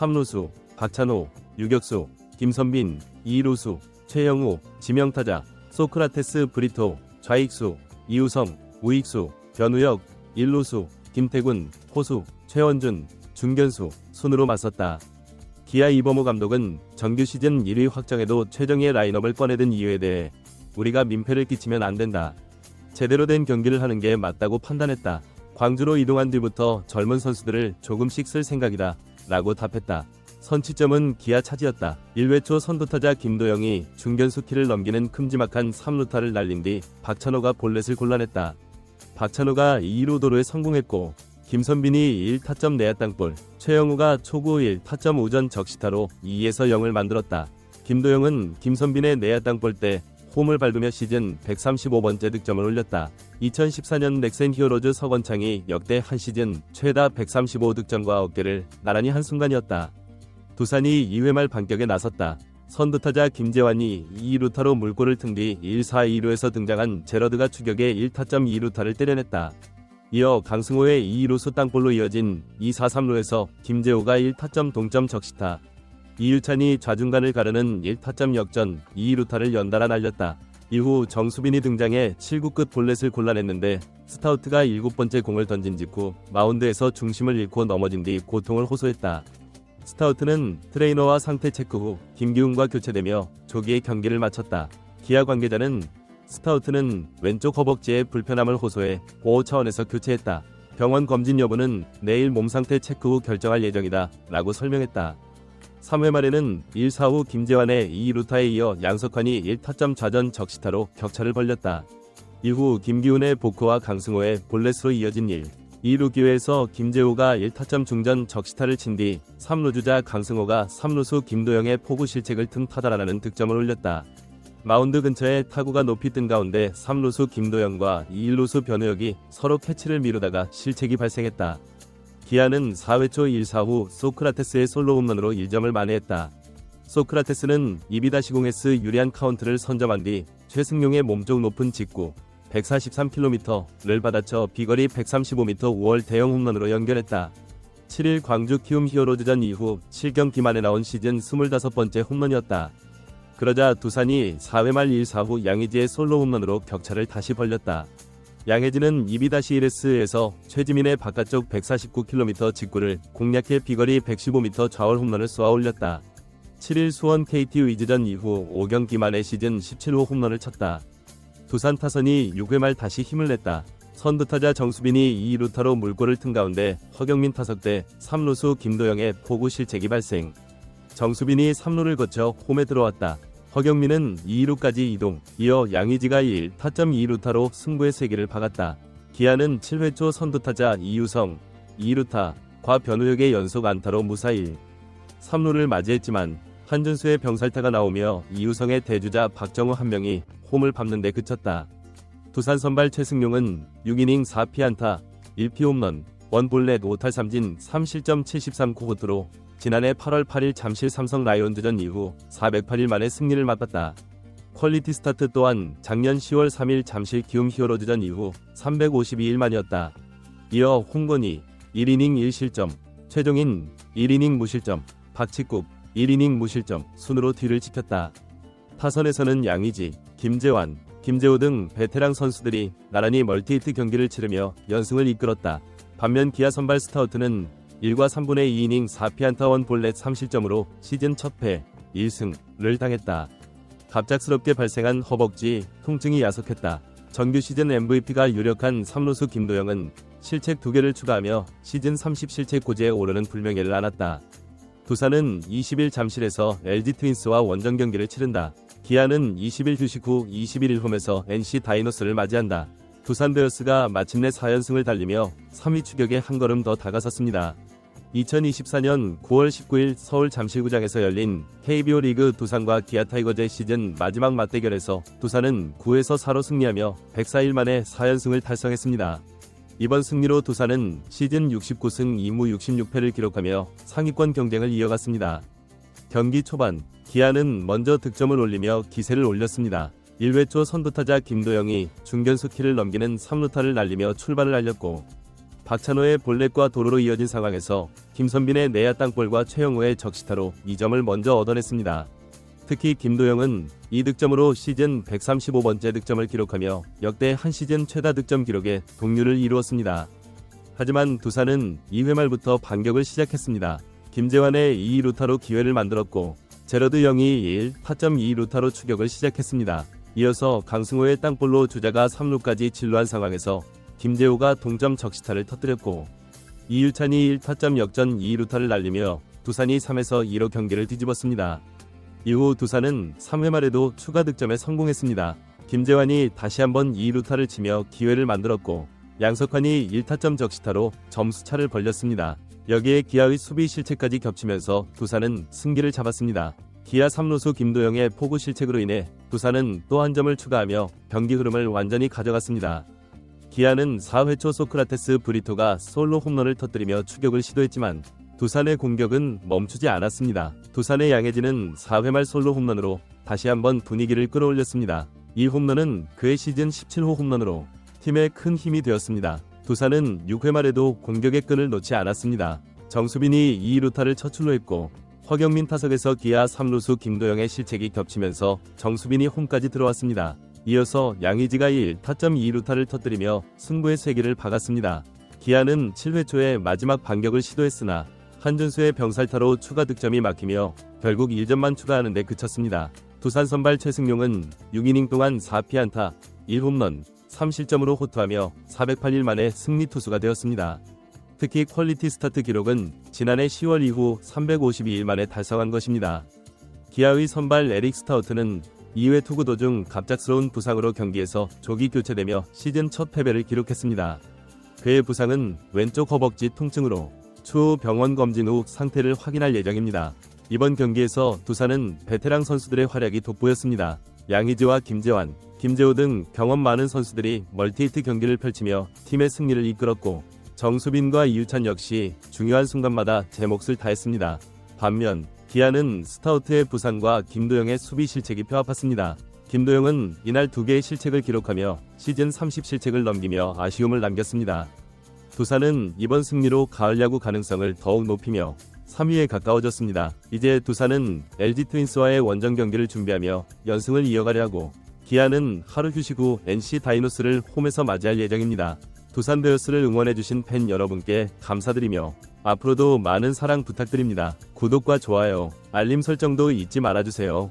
3루수 박찬호, 유격수 김선빈, 2루수 최영우, 지명타자 소크라테스 브리토, 좌익수 이우성, 우익수 변우혁, 1루수 김태군, 호수 최원준, 중견수 순으로 맞섰다. 기아 이범호 감독은 정규 시즌 1위 확정에도 최정예의 라인업을 꺼내든 이유에 대해 우리가 민폐를 끼치면 안 된다. 제대로 된 경기를 하는 게 맞다고 판단했다. 광주로 이동한 뒤부터 젊은 선수들을 조금씩 쓸 생각이다 라고 답했다. 선취점은 기아 차지였다. 1회 초 선두타자 김도영이 중견수 키를 넘기는 큼지막한 3루타를 날린 뒤 박찬호가 볼넷을 골라냈다. 박찬호가 2루 도루에 성공했고 김선빈이 1타점 내야 땅볼, 최영우가 초구 1타점 우전 적시타로 2에서 0을 만들었다. 김도영은 김선빈의 내야 땅볼 때 홈을 밟으며 시즌 135번째 득점을 올렸다. 2014년 넥센 히어로즈 서건창이 역대 한 시즌 최다 135득점과 어깨를 나란히 한 순간이었다. 두산이 2회 말 반격에 나섰다. 선두타자 김재환이 2루타로 물꼬를 튼 뒤 1사 2루에서 등장한 제러드가 추격에 1타점 2루타를 때려냈다. 이어 강승호의 2루수 땅볼로 이어진 2사 3루에서 김재호가 1타점 동점 적시타, 이유찬이 좌중간을 가르는 1타점 역전 2루타를 연달아 날렸다. 이후 정수빈이 등장해 7구 끝 볼넷을 골라냈는데 스타우트가 7번째 공을 던진 직후 마운드에서 중심을 잃고 넘어진 뒤 고통을 호소했다. 스타우트는 트레이너와 상태 체크 후 김기훈과 교체되며 조기에 경기를 마쳤다. 기아 관계자는 스타우트는 왼쪽 허벅지에 불편함을 호소해 보호 차원에서 교체했다. 병원 검진 여부는 내일 몸상태 체크 후 결정할 예정이다 라고 설명했다. 3회 말에는 1사 후 김재환의 2루타에 이어 양석환이 1타점 좌전 적시타로 격차를 벌렸다. 이후 김기훈의 복호와 강승호의 볼넷으로 이어진 2루 기회에서 김재호가 1타점 중전 적시타를 친 뒤 3루 주자 강승호가 3루수 김도영의 포구 실책을 틈 타다라는 득점을 올렸다. 마운드 근처에 타구가 높이 뜬 가운데 3루수 김도영과 1루수 변우혁이 서로 캐치를 미루다가 실책이 발생했다. 기아는 4회 초 1사 후 소크라테스의 솔로 홈런으로 1점을 만회했다. 소크라테스는 2-0S 유리한 카운트를 선점한 뒤 최승용의 몸쪽 높은 직구 143km를 받아쳐 비거리 135m 5월 대형 홈런으로 연결했다. 7일 광주 키움 히어로즈전 이후 7경기 만에 나온 시즌 25번째 홈런이었다. 그러자 두산이 4회 말 1사 후 양의지의 솔로 홈런으로 격차를 다시 벌렸다. 양의지는 2-1S에서 최지민의 바깥쪽 149km 직구를 공략해 비거리 115m 좌월 홈런을 쏘아 올렸다. 7일 수원 KT 위즈전 이후 5경기 만에 시즌 17호 홈런을 쳤다. 두산 타선이 6회 말 다시 힘을 냈다. 선두타자 정수빈이 2루타로 물꼬를 튼 가운데 허경민 타석 때 3루수 김도영의 포구 실책이 발생. 정수빈이 3루를 거쳐 홈에 들어왔다. 허경민은 2루까지 이동, 이어 양의지가 1타점 2루타로 승부의 세기를 박았다. 기아는 7회 초 선두타자 이유성, 2루타,과 변우혁의 연속 안타로 무사 3루를 맞이했지만 한준수의 병살타가 나오며 이유성의 대주자 박정우 한 명이 홈을 밟는 데 그쳤다. 두산 선발 최승용은 6이닝 4피안타, 1피 홈런, 1볼넷 5탈 3진 3실점 73구 지난해 8월 8일 잠실 삼성 라이온즈전 이후 408일 만에 승리를 맛봤다. 퀄리티 스타트 또한 작년 10월 3일 잠실 기움 히어로즈전 이후 352일 만이었다. 이어 홍건희 1이닝 1실점, 최종인 1이닝 무실점, 박치국 1이닝 무실점 순으로 뒤를 지켰다. 타선에서는 양의지, 김재환, 김재호 등 베테랑 선수들이 나란히 멀티히트 경기를 치르며 연승을 이끌었다. 반면 기아 선발 스타우트는 1과 3분의 2이닝 4피안타 1볼넷 3실점으로 시즌 첫 패, 1승을 당했다. 갑작스럽게 발생한 허벅지 통증이 야속했다. 정규 시즌 MVP가 유력한 3루수 김도영은 실책 2개를 추가하며 시즌 30실책 고지에 오르는 불명예를 안았다. 두산은 20일 잠실에서 LG 트윈스와 원정 경기를 치른다. 기아는 20일 휴식 후 21일 홈에서 NC 다이노스를 맞이한다. 두산 베어스가 마침내 4연승을 달리며 3위 추격에 한 걸음 더 다가섰습니다. 2024년 9월 19일 서울 잠실구장에서 열린 KBO 리그 두산과 기아 타이거즈의 시즌 마지막 맞대결에서 두산은 9에서 4로 승리하며 104일 만에 4연승을 달성했습니다. 이번 승리로 두산은 시즌 69승 2무 66패를 기록하며 상위권 경쟁을 이어갔습니다. 경기 초반 기아는 먼저 득점을 올리며 기세를 올렸습니다. 1회 초 선두타자 김도영이 중견수 키를 넘기는 3루타를 날리며 출발을 알렸고 박찬호의 볼넷과 도루로 이어진 상황에서 김선빈의 내야 땅볼과 최영우의 적시타로 2점을 먼저 얻어냈습니다. 특히 김도영은 2득점으로 시즌 135번째 득점을 기록하며 역대 한 시즌 최다 득점 기록에 동률을 이루었습니다. 하지만 두산은 2회 말부터 반격을 시작했습니다. 김재환의 2루타로 기회를 만들었고 제러드 영이 1 타점 2루타로 추격을 시작했습니다. 이어서 강승호의 땅볼로 주자가 3루까지 진루한 상황에서 김재호가 동점 적시타를 터뜨렸고 이유찬이 1타점 역전 2루타를 날리며 두산이 3에서 2로 경기를 뒤집었습니다. 이후 두산은 3회 말에도 추가 득점에 성공했습니다. 김재환이 다시 한번 2루타를 치며 기회를 만들었고 양석환이 1타점 적시타로 점수차를 벌렸습니다. 여기에 기아의 수비 실책까지 겹치면서 두산은 승기를 잡았습니다. 기아 3루수 김도영의 포구 실책으로 인해 두산은 또 한 점을 추가하며 경기 흐름을 완전히 가져갔습니다. 기아는 4회 초 소크라테스 브리토가 솔로 홈런을 터뜨리며 추격을 시도했지만 두산의 공격은 멈추지 않았습니다. 두산의 양혜진은 4회 말 솔로 홈런으로 다시 한번 분위기를 끌어올렸습니다. 이 홈런은 그의 시즌 17호 홈런으로 팀에 큰 힘이 되었습니다. 두산은 6회 말에도 공격의 끈을 놓지 않았습니다. 정수빈이 2루타를 첫 출루했고 허경민 타석에서 기아 3루수 김도영의 실책이 겹치면서 정수빈이 홈까지 들어왔습니다. 이어서 양의지가 1타점 2루타를 터뜨리며 승부의 쇠기를 박았습니다. 기아는 7회 초에 마지막 반격을 시도했으나 한준수의 병살타로 추가 득점이 막히며 결국 1점만 추가하는 데 그쳤습니다. 두산 선발 최승용은 6이닝 동안 4피안타 1홈런 3실점으로 호투하며 408일 만에 승리 투수가 되었습니다. 특히 퀄리티 스타트 기록은 지난해 10월 이후 352일 만에 달성한 것입니다. 기아의 선발 에릭 스타우트는 2회 투구 도중 갑작스러운 부상으로 경기에서 조기 교체되며 시즌 첫 패배를 기록했습니다. 그의 부상은 왼쪽 허벅지 통증으로 추후 병원 검진 후 상태를 확인할 예정입니다. 이번 경기에서 두산은 베테랑 선수들의 활약이 돋보였습니다. 양의지와 김재환, 김재호 등 경험 많은 선수들이 멀티히트 경기를 펼치며 팀의 승리를 이끌었고 정수빈과 이유찬 역시 중요한 순간마다 제 몫을 다했습니다. 반면 기아는 스타우트의 부상과 김도영의 수비 실책이 뼈아팠습니다. 김도영은 이날 2개의 실책을 기록하며 시즌 30실책을 넘기며 아쉬움을 남겼습니다. 두산은 이번 승리로 가을 야구 가능성을 더욱 높이며 3위에 가까워졌습니다. 이제 두산은 LG 트윈스와의 원정 경기를 준비하며 연승을 이어가려 하고 기아는 하루 휴식 후 NC 다이노스를 홈에서 맞이할 예정입니다. 두산 베어스를 응원해주신 팬 여러분께 감사드리며 앞으로도 많은 사랑 부탁드립니다. 구독과 좋아요, 알림 설정도 잊지 말아주세요.